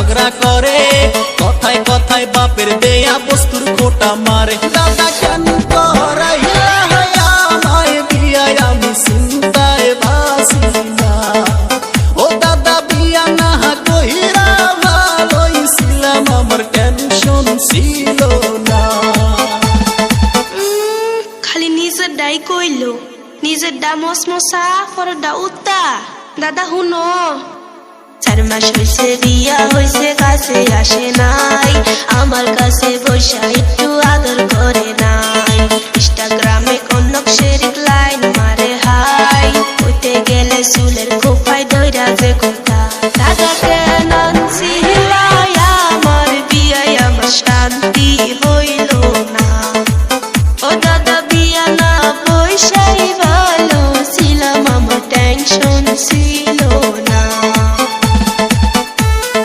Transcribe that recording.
ঝগড়া করে, কথায় কথায় বাপের দেয়া বস্তুর খোটা মারে। দাদা কেন করাইলা আমায় বিয়া, আমি চিন্তায় বাঁচি না। ও দাদা বিয়া না কইরা ভালোই ছিলাম, আমার টেনশন ছিল না। খালি নিজের ডাই কইলো, নিজের ডা মসমসা পর ডা উত্তা। দাদা হুনো, 4 মাস হইছে বিয়া হইছে, কাছে আসে নাই, আমার কাছে বসা একটু আদর করে নাই। ইনস্টাগ্রামে কনক শেয়ার